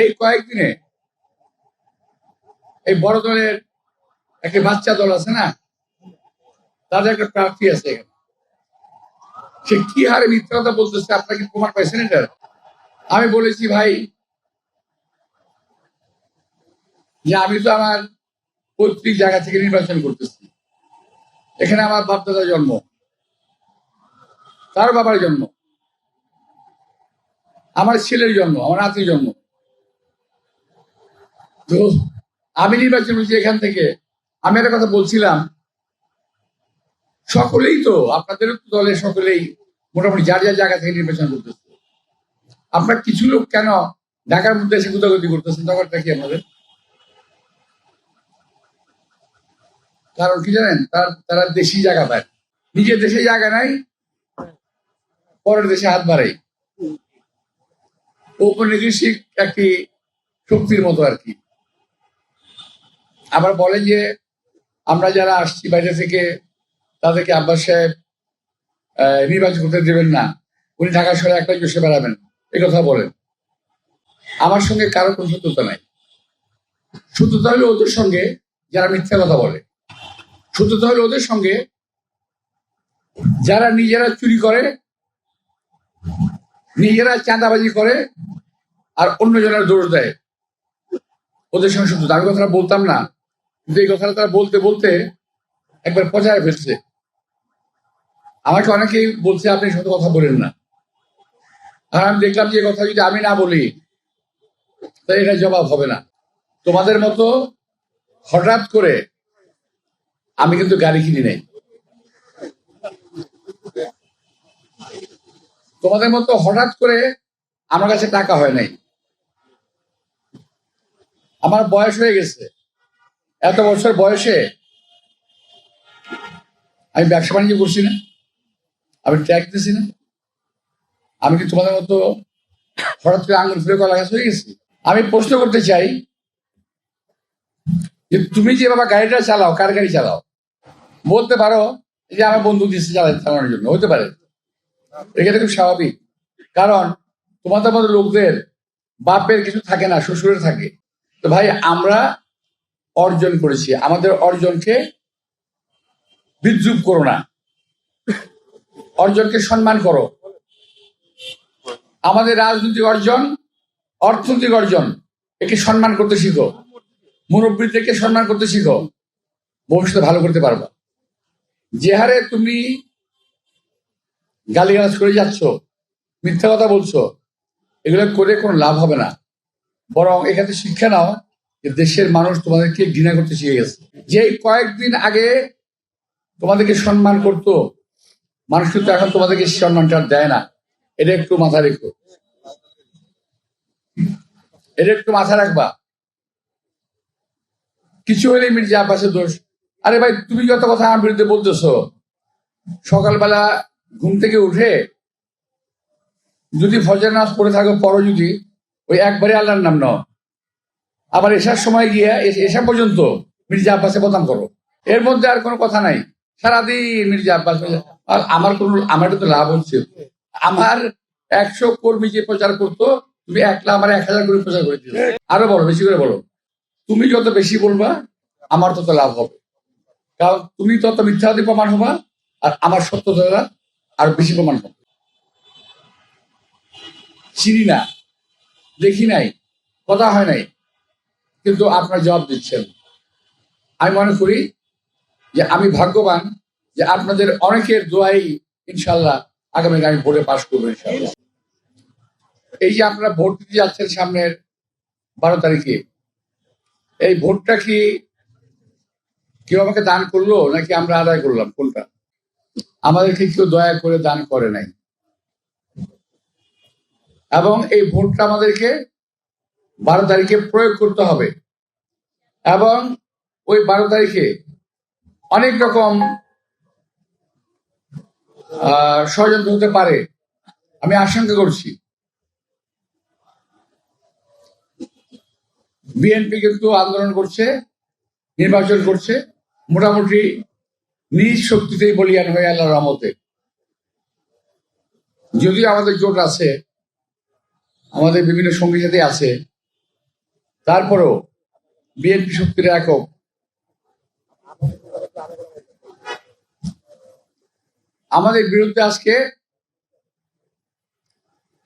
এই কয়েকদিনে এই বড় দলের একটা বাচ্চা দল আছে না, তাদের একটা প্রার্থী আছে এখানে। সে কি হারে মিথ্যা কথা বলতেছে, আপনারা কি প্রমাণ পাইছেন এটার? আমি বলেছি ভাই যে আমি তো আমার পৈতৃক জায়গা থেকে নির্বাচন করতেছি। এখানে আমার বাপদাদার জন্ম, তার বাবার জন্ম, আমার ছেলের জন্ম, আমার নাতির জন্ম। তো আমি নির্বাচন করছি এখান থেকে। আমি একটা কথা বলছিলাম, সকলেই তো আপনাদের দলের সকলেই মোটামুটি যার যার জায়গা থেকে নির্বাচন করতেছে। আপনার কিছু লোক কেন ঢাকার মধ্যে এসে গুদাগুদি করতেছেন? ব্যাপারটা কি আপনাদের? কারণ কি জানেন, তারা দেশি জায়গা পায়, নিজের দেশে জায়গা নাই, পরের দেশে হাত বাড়াই। ঔপনিবেশিক একটি শক্তির মতো আর কি। আবার বলেন যে আমরা যারা আসছি বাইরে থেকে তাদেরকে আব্বাস সাহেব নির্বাচন করতে দেবেন না, উনি ঢাকা শহরে একটাই বসে বেড়াবেন, এই কথা বলেন। আমার সঙ্গে কারো কোনো সত্যতা নাই। সত্যতা হলো ওদের সঙ্গে যারা মিথ্যা কথা বলে, সত্যতা হলো ওদের সঙ্গে যারা নিজেরা চুরি করে, নিজেরা চাঁদাবাজি করে, আর অন্যজনের দোষ দেয়, ওদের সঙ্গে সত্যতা। আমি কথাটা বলতাম না, কিন্তু এই কথাটা তারা বলতে বলতে একবার পচায় ফেলছে। আমাকে অনেকেই বলছে আপনি সত্য কথা বলেন না। আর আমি দেখলাম যে কথা যদি আমি না বলি তাই এটা জবাব হবে না। তোমাদের মতো হঠাৎ করে আমি কিন্তু গাড়ি কিনি নাই, তোমাদের মতো হঠাৎ করে আমার কাছে টাকা হয় নাই। আমার বয়স হয়ে গেছে, এত বছর বয়সে আমি ব্যবসা বাণিজ্য করছি না, আমি ট্যাক্স দিছি না। আমি কি তোমাদের মতো হঠাৎ করে আঙুল ফুলে কলা গাছ হয়ে গেছি? আমি প্রশ্ন করতে চাই যে তুমি যে বাবা গাড়িটা চালাও, কার গাড়ি চালাও? বলতে পারো যে আমার বন্ধু দিচ্ছে চালানোর জন্য, হতে পারে, এটা খুব স্বাভাবিক। কারণ তোমাদের মতো লোকদের বাপের কিছু থাকে না, শ্বশুরের থাকে। তো ভাই আমরা অর্জন করেছি, আমাদের অর্জনকে বিদ্রুপ করো না, অর্জনকে সম্মান করো। আমাদের রাজনৈতিক অর্জন, অর্থনৈতিক অর্জন, একে সম্মান করতে শিখো, মুরব্বীদেরকে সম্মান করতে শিখো, ভবিষ্যতে ভালো করতে পারবা। যে হারে তুমি গালিগালাজ করে যাচ্ছ, মিথ্যা কথা বলছো, এগুলো করে কোনো লাভ হবে না। বরং এখানে শিক্ষা নাও যে দেশের মানুষ তোমাদেরকে ঘৃণা করতে শিখে গেছে। যে কয়েকদিন আগে তোমাদেরকে সম্মান করতো মানুষ, কিন্তু এখন তোমাদেরকে সম্মানটা দেয় না। এটা একটু মাথা রেখো, এটা একটু মাথা রাখবা। কিছু হলেই মির্জা আব্বাসের দোষ। আরে ভাই তুমি যত কথা আমার বিরুদ্ধে বলতেছো, সকালবেলা ঘুম থেকে উঠে যদি ফজর নামাজ পড়ে থাকো, পরও যদি ওই একবারে আল্লাহর নাম নাও, আবার এসার সময় গিয়ে এসা পর্যন্ত মির্জা আব্বাসে বদনাম করো, এর মধ্যে আর কোনো কথা নাই। সারাদিন মির্জা আব্বাস। আর আমার তো লাভ হচ্ছে, আমার 100 কর্মী যে প্রচার করতো, তুমি একলা আমার 1000 করে প্রচার করে দিও। আরো বলো, বেশি করে বলো। তুমি যত বেশি বলবা আমার তত লাভ হবে, কারণ তুমি তত মিথ্যাবাদী প্রমাণ হবা, আর আমার সত্য দ্বারা আর বেশি প্রমাণ হবে। চিনি না, দেখি নাই, কথা হয় নাই, কিন্তু আপনার জবাব দিচ্ছেন। আমি মনে করি যে আমি ভাগ্যবান যে আপনাদের অনেকের দোয়াই ইনশাল্লাহ আগামীকাল আমি ভোটে পাশ করবো ইনশাল্লাহ। এই যে আপনারা ভোট দিতে যাচ্ছেন সামনের 12 তারিখে, এই ভোটটা কি কেউ আমাকে দান করলো নাকি আমরা আদায় করলাম? কোনটা? আমাদেরকে কেউ দয়া করে দান করে নাই, এবং এই ভোটটা আমাদেরকে 12 তারিখে প্রয়োগ করতে হবে। এবং ওই 12 তারিখে অনেক রকম ষড়যন্ত্র হতে পারে, আমি আশঙ্কা করছি। বিএনপি কিন্তু আন্দোলন করছে, নির্বাচন করছে, মোটামুটি নিজ শক্তিতেই বলিয়ান হয়ে আল্লাহর রহমতে। যদিও আমাদের জোট আছে, আমাদের বিভিন্ন সঙ্গী সাথী আছে, তারপরেও বিএনপি শক্তির একক। আমাদের বিরুদ্ধে আজকে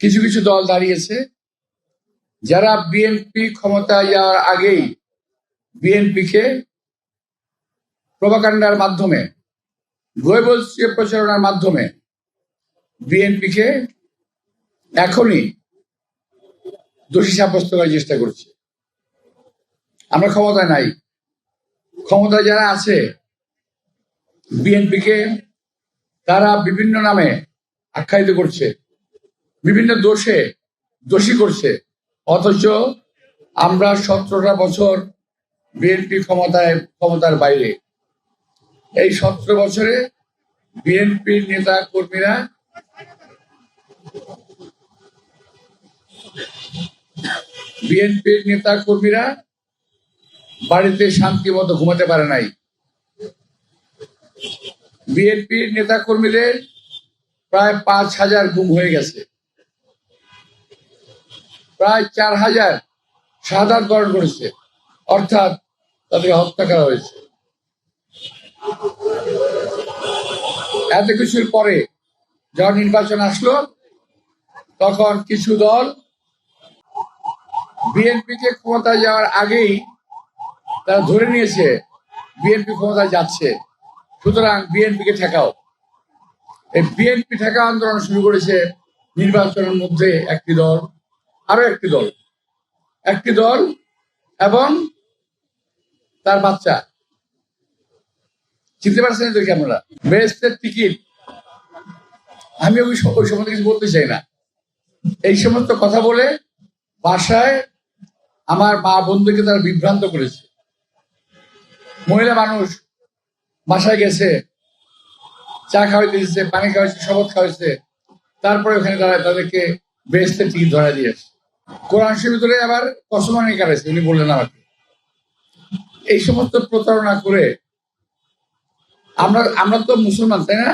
কিছু কিছু দল দাঁড়িয়েছে, যারা বিএনপি ক্ষমতায় যাওয়ার আগেই বিএনপিকে প্রোপাগান্ডার মাধ্যমে, গোয়েবলসীয় প্রচারণার মাধ্যমে বিএনপিকে এখনই দোষী সাব্যস্ত করার চেষ্টা করছে। আমরা ক্ষমতায় নাই, ক্ষমতায় যারা আছে বিএনপিকে তারা বিভিন্ন নামে আখ্যায়িত করছে, বিভিন্ন দোষে দোষী করছে। অথচ আমরা 17টা বছর বিএনপি ক্ষমতার বাইরে। এই 17 বছরে বিএনপির নেতা কর্মীরা বাড়িতে শান্তি মতো ঘুমাতে পারে নাই। বিএনপির নেতা কর্মীদের প্রায় 5,000 গুম হয়ে গেছে, প্রায় 4,000 শাহাদাত বরণ করেছে, অর্থাৎ তাদেরকে হত্যা করা হয়েছে। এত কিছুর পরে যখন নির্বাচন আসলো, তখন কিছু দল বিএনপিকে ক্ষমতায় যাওয়ার আগেই তারা ধরে নিয়েছে বিএনপি ক্ষমতায় যাচ্ছে, সুতরাং বিএনপিকে ঠেকাও। এই বিএনপি ঠেকা আন্দোলন শুরু করেছে নির্বাচনের মধ্যে একটি দল, আরো একটি দল এবং তার বাচ্চা। চিনতে পারছেন তো কি আপনারা? বেহেশতের টিকিট। আমি ওই সম্বন্ধে কিছু বলতে চাই না। এই সমস্ত কথা বলে বাসায় আমার মা বন্ধুকে তারা বিভ্রান্ত করেছে। মহিলা মানুষ বাসায় গেছে, চা খাওয়াইতে দিয়েছে, পানি খাওয়াইছে, শরবত খাওয়াইছে, তারপরে ওখানে তাদেরকে বেহেশতের টিকিট ধরা দিয়েছে। কোরআন শরীফের ভিতরে আবার কসমানি কাটাইছে, উনি বললেন আমাকে। এই সমস্ত প্রতারণা করে আমরা তো মুসলমান, তাই না?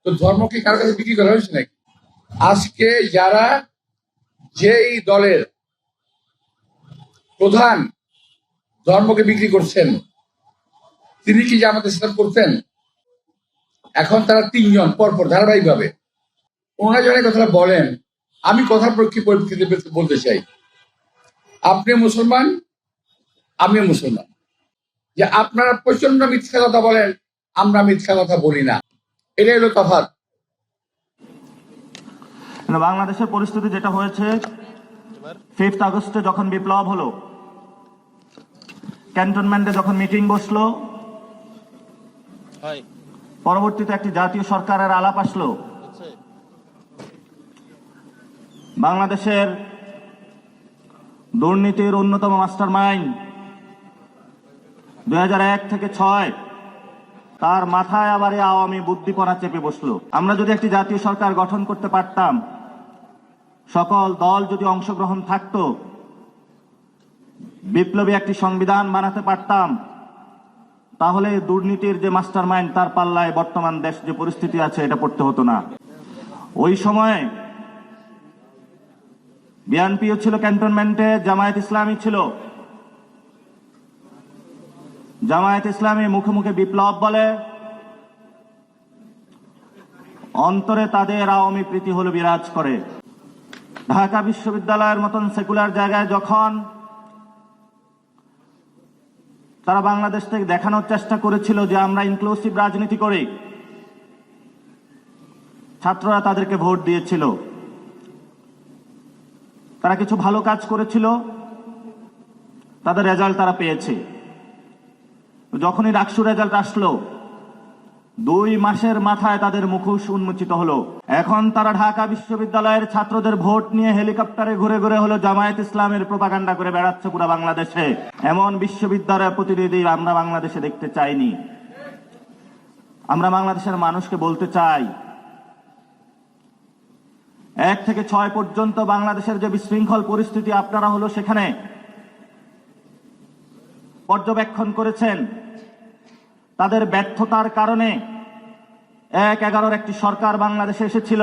তো ধর্ম কি কারো কাছে বিক্রি করা হয়েছে নাকি? আজকে যারা যেই দলের প্রধান ধর্মকে বিক্রি করছেন, তিনি কি জামাতে ইসলাম করতেন? এখন তারা 3 জন পরপর ধারাবাহিকভাবে ওনারা যখন কথাটা বলেন, আমি কথার পরিপ্রেক্ষিতে বলতে চাই, আপনি মুসলমান, আমিও মুসলমান। যে আপনারা প্রচন্ড মিথ্যা কথা বলেন, আমরা মিথ্যা কথা বলি না, এটাই হলো তফাৎ। বাংলাদেশের পরিস্থিতি যেটা হয়েছে, 5 আগস্টে যখন বিপ্লব হলো, ক্যান্টনমেন্টে যখন মিটিং বসলো, পরবর্তীতে একটি জাতীয় সরকারের আলাপ আসলো, বাংলাদেশের দুর্নীতির অন্যতম মাস্টার মাইন্ড 2001 থেকে 6 তার মাথায় আবার এই আওয়ামী বুদ্ধিপনা চেপে বসলো। আমরা যদি একটি জাতীয় সরকার গঠন করতে পারতাম, সকল দল যদি অংশগ্রহণ থাকতো, বিপ্লবী একটি সংবিধান বানাতে পারতাম, তাহলে দুর্নীতির যে মাস্টার মাইন্ড তার পাল্লায় বর্তমান দেশ যে পরিস্থিতি আছে এটা পড়তে হতো না। ওই সময় বিএনপিও ছিল ক্যান্টনমেন্টে, জামায়াত ইসলামী ছিল। জামায়াত ইসলামী মুখে মুখে বিপ্লব বলে, অন্তরে তাদের আওয়ামী প্রীতি হলো বিরাজ করে। ঢাকা বিশ্ববিদ্যালয়ের মতন সেকুলার জায়গায় যখন তারা বাংলাদেশ থেকে দেখানোর চেষ্টা করেছিল যে আমরা ইনক্লুসিভ রাজনীতি করি, ছাত্ররা তাদেরকে ভোট দিয়েছিল। তারা কিছু ভালো কাজ করেছিল, তাদের রেজাল্ট তারা পেয়েছে। যখনই ডাকসু রেজাল্ট আসলো, 2 মাসের মাথায় তাদের মুখোশ উন্মোচিত হলো। এখন তারা ঢাকা বিশ্ববিদ্যালয়ের ছাত্রদের ভোট নিয়ে হেলিকপ্টারে ঘুরে ঘুরে হলো জামায়াত ইসলামের প্রোপাগান্ডা করে বেড়াচ্ছে পুরো বাংলাদেশে। এমন বিশ্ববিদ্যালয়ের প্রতিনিধি আমরা বাংলাদেশে দেখতে চাইনি। আমরা বাংলাদেশের মানুষকে বলতে চাই, 1 থেকে 6 পর্যন্ত বাংলাদেশের যে বিশৃঙ্খল পরিস্থিতি আপনারা হলো সেখানে পর্যবেক্ষণ করেছেন। তাদের ব্যর্থতার কারণে 1-11 একটি সরকার বাংলাদেশে এসেছিল,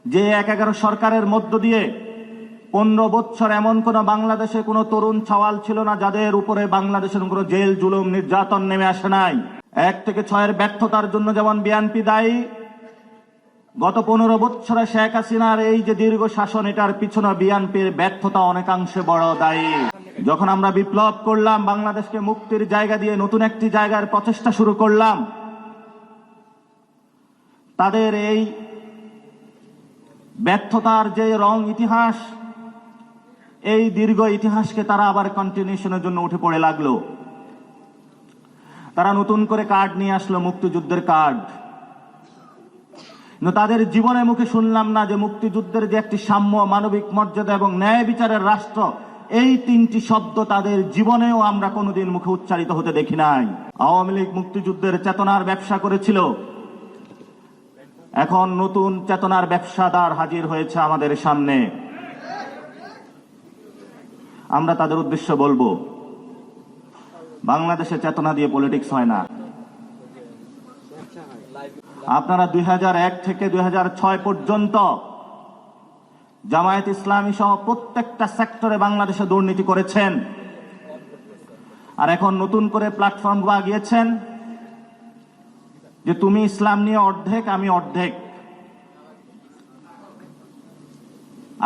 যে 1-11 সরকারের মধ্য দিয়ে 15 বছর এমন কোন বাংলাদেশে কোনো তরুণ ছাওয়াল ছিল না যাদের উপরে বাংলাদেশের কোনো জেল জুলুম নির্যাতন নেমে আসে নাই। 1 থেকে 6 ব্যর্থতার জন্য যেমন বিএনপি দায়ী, গত 15 বছরে শেখ হাসিনার এই যে দীর্ঘ শাসন, এটার পিছনে বিএনপির ব্যর্থতা অনেকাংশে বড় দায়ী। যখন আমরা বিপ্লব করলাম, বাংলাদেশকে মুক্তির জায়গা দিয়ে নতুন একটি জায়গার প্রচেষ্টা শুরু করলাম, তাদের এই ব্যর্থতার যে রং ইতিহাস, এই দীর্ঘ ইতিহাসকে তারা আবার কন্টিনিউশনের জন্য উঠে পড়ে লাগলো। তারা নতুন করে কার্ড নিয়ে আসলো, মুক্তিযুদ্ধের কার্ড। কিন্তু তাদের জীবনে মুখে শুনলাম না যে মুক্তিযুদ্ধের যে একটি সাম্য, মানবিক মর্যাদা এবং ন্যায় বিচারের রাষ্ট্র, এই 3টি শব্দ তাদের জীবনেও আমরা কোনোদিন মুখে উচ্চারিত হতে দেখি নাই। আওয়ামী লীগ মুক্তিযুদ্ধের চেতনার ব্যবসা করেছিল, এখন নতুন চেতনার ব্যবসাদার হাজির হয়েছে আমাদের সামনে। আমরা তাদের উদ্দেশ্য বলবো, বাংলাদেশে চেতনা দিয়ে পলিটিক্স হয় না। আপনারা 2001 থেকে 2006 পর্যন্ত জামায়াত ইসলামী সহ প্রত্যেকটা সেক্টরে বাংলাদেশে দুর্নীতি করেছেন, আর এখন নতুন করে প্ল্যাটফর্ম গিয়েছেন যে তুমি ইসলাম নিয়ে অর্ধেক, আমি অর্ধেক।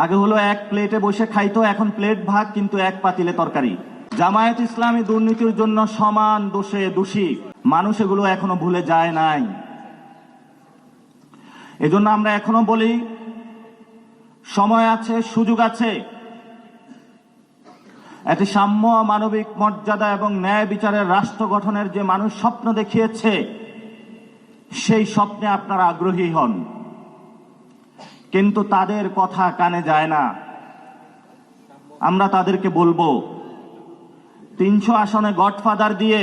আগে হলো এক প্লেটে বসে খাইতো, এখন প্লেট ভাগ কিন্তু এক পাতিলে তরকারি। জামায়াত ইসলামী দুর্নীতির জন্য সমান দোষে দোষী, মানুষ এগুলো এখনো ভুলে যায় নাই। এজন্য আমরা এখনো বলি, সময় আছে, সুযোগ আছে। একটি সাম্য, মানবিক মর্যাদা এবং ন্যায় বিচারের রাষ্ট্র গঠনের যে মানুষ স্বপ্ন দেখিয়েছে, সেই স্বপ্নে আপনারা আগ্রহী হন, কিন্তু তাদের কথা কানে যায় না। আমরা তাদেরকে বলবো, 300 আসনে গডফাদার দিয়ে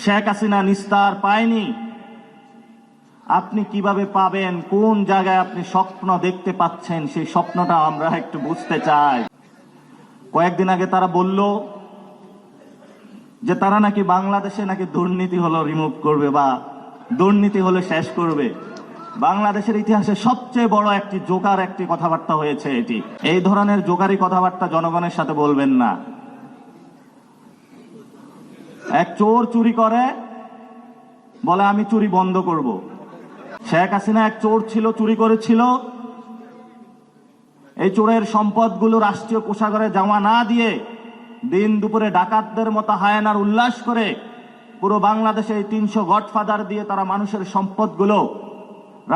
শেখ হাসিনা নিস্তার পায়নি, আপনি কিভাবে পাবেন? কোন জায়গায় আপনি স্বপ্ন দেখতে পাচ্ছেন? সেই স্বপ্নটা আমরা একটু বুঝতে চাই। কয়েকদিন আগে তারা বলল যে তারা নাকি বাংলাদেশে নাকি দুর্নীতি হলো রিমুভ করবে বা দুর্নীতি হলে শেষ করবে। বাংলাদেশের ইতিহাসে সবচেয়ে বড় একটি জোকার একটি কথাবার্তা হয়েছে এটি। এই ধরনের জোকারি কথাবার্তা জনগণের সাথে বলবেন না। এক চোর চুরি করে, বলে আমি চুরি বন্ধ করব। শেখ হাসিনা এক চোর ছিল, চুরি করেছিল। এই চোরের সম্পদগুলো রাষ্ট্রীয় কোষাগারে জমা না দিয়ে দিন দুপুরে ডাকাতদের মতো হায়ানার উল্লাস করে পুরো বাংলাদেশে 300 গডফাদার দিয়ে তারা মানুষের সম্পদগুলো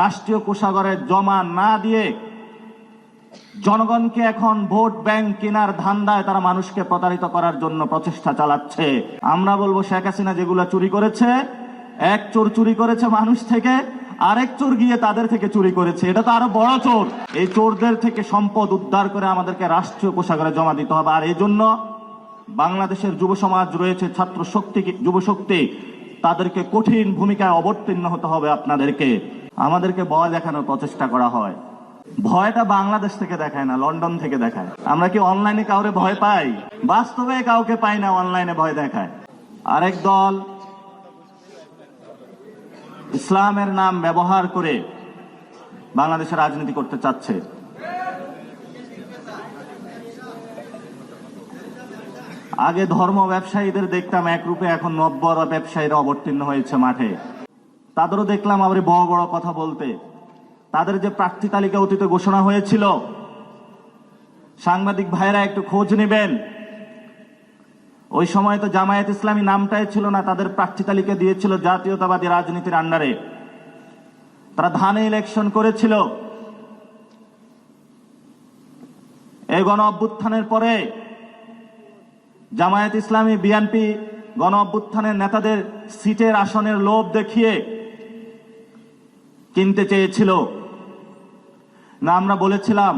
রাষ্ট্রীয় কোষাগারে জমা না দিয়ে জনগণকে এখন ভোট ব্যাংক কেনার ধান্দায় তারা মানুষকে প্রতারিত করার জন্য প্রচেষ্টা চালাচ্ছে। আমরা বলবো, শেখ হাসিনা যেগুলো চুরি করেছে, এক চোর চুরি করেছে মানুষ থেকে, আরেক চোর গিয়ে তাদের থেকে চুরি করেছে, এটা তো আরো বড় চোর। এই চোরদের থেকে সম্পদ উদ্ধার করে আমাদেরকে রাষ্ট্রীয় কোষাগারে জমা দিতে হবে। আর এই জন্য বাংলাদেশের যুব সমাজ রয়েছে, ছাত্র শক্তি, যুব শক্তি, তাদেরকে কঠিন ভূমিকায় অবতীর্ণ হতে হবে। আমাদেরকে ভয় দেখানোর প্রচেষ্টা করা হয়। ভয়টা বাংলাদেশ থেকে দেখায় না, লন্ডন থেকে দেখায়। আমরা কি অনলাইনে কাউরে ভয় পাই? বাস্তবে কাউকে পাই না, অনলাইনে ভয় দেখায়। আরেক দল ইসলামের নাম ব্যবহার করে বাংলাদেশে রাজনীতি করতে চাচ্ছে। আগে ধর্ম ব্যবসায়ীদের দেখতাম এক রূপে, এখন নব্বর ব্যবসায়ীরা অবতীর্ণ হয়েছে মাঠে। তাদেরও দেখলাম আবার বড় বড় কথা বলতে। তাদের যে প্রার্থী তালিকা অতীতে ঘোষণা হয়েছিল, সাংবাদিক ভাইরা একটু খোঁজ নেবেন, ওই সময় তো জামায়াত ইসলামী নামটাই ছিল না, তাদের প্রার্থী তালিকা দিয়েছিল জাতীয়তাবাদী রাজনীতির আন্ডারে। তারা ধানে ইলেকশন করেছিল। এই গণ অভ্যুত্থানের পরে জামায়াত ইসলামী, বিএনপি গণ অভ্যুত্থানের নেতাদের সিটের আসনের লোভ দেখিয়ে কিনতে চেয়েছিল না। আমরা বলেছিলাম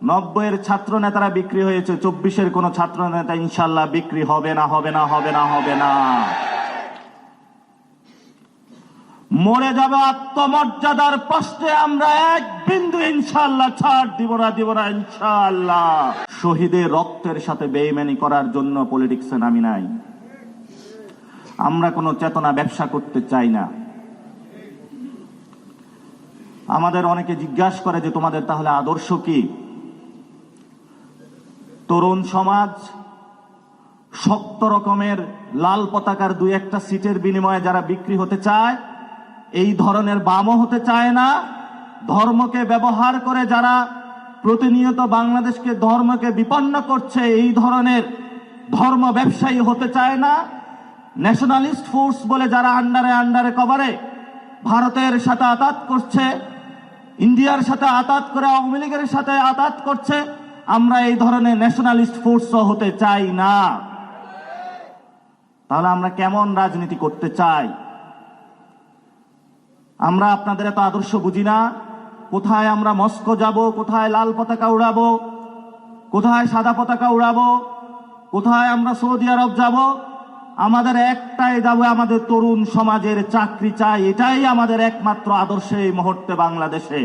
90-এর ছাত্র নেতারা বিক্রি হয়েছে, 24-এর কোন ছাত্র নেতা ইনশাল্লাহ বিক্রি হবে না, হবে না, হবে না, হবে না। মরে যাবে আত্মমর্যাদার প্রশ্নে আমরা এক বিন্দু ইনশাল্লাহ ছাড় দিব না, দিব না ইনশাল্লাহ। শহীদের রক্তের সাথে বেইমানি করার জন্য পলিটিক্সে নামি নাই। আমরা কোনো চেতনা ব্যবসা করতে চাই না। আমাদের অনেকে জিজ্ঞাসা করে যে তোমাদের তাহলে আদর্শ কি? তরুণ সমাজ শক্ত রকমের লাল পতাকার দুই একটা সিটের বিনিময়ে যারা বিক্রি হতে চায়, এই ধরনের বামও হতে চায় না। ধর্মকে ব্যবহার করে যারা প্রতিনিয়ত বাংলাদেশকে ধর্মকে বিপন্ন করছে, এই ধরনের ধর্ম ব্যবসায়ী হতে চায় না। ন্যাশনালিস্ট ফোর্স বলে যারা আন্ডারে কভারে ভারতের সাথে আতাত করছে, ইন্ডিয়ার সাথে আতাত করে আওয়ামী লীগের সাথে আতাত করছে, আমরা এই ধরনের ন্যাশনালিস্ট ফোর্সও হতে চাই না। তাহলে আমরা কেমন রাজনীতি করতে চাই? আমরা আপনাদের এত আদর্শ বুঝি না? কোথায় আমরা মস্কো যাব, কোথায় লাল পতাকা উড়াবো, কোথায় সাদা পতাকা উড়াবো, কোথায় আমরা সৌদি আরব যাব? আমাদের একটাই যাবো, আমাদের তরুণ সমাজের চাকরি চাই। এটাই আমাদের একমাত্র আদর্শ এই মুহূর্তে বাংলাদেশে।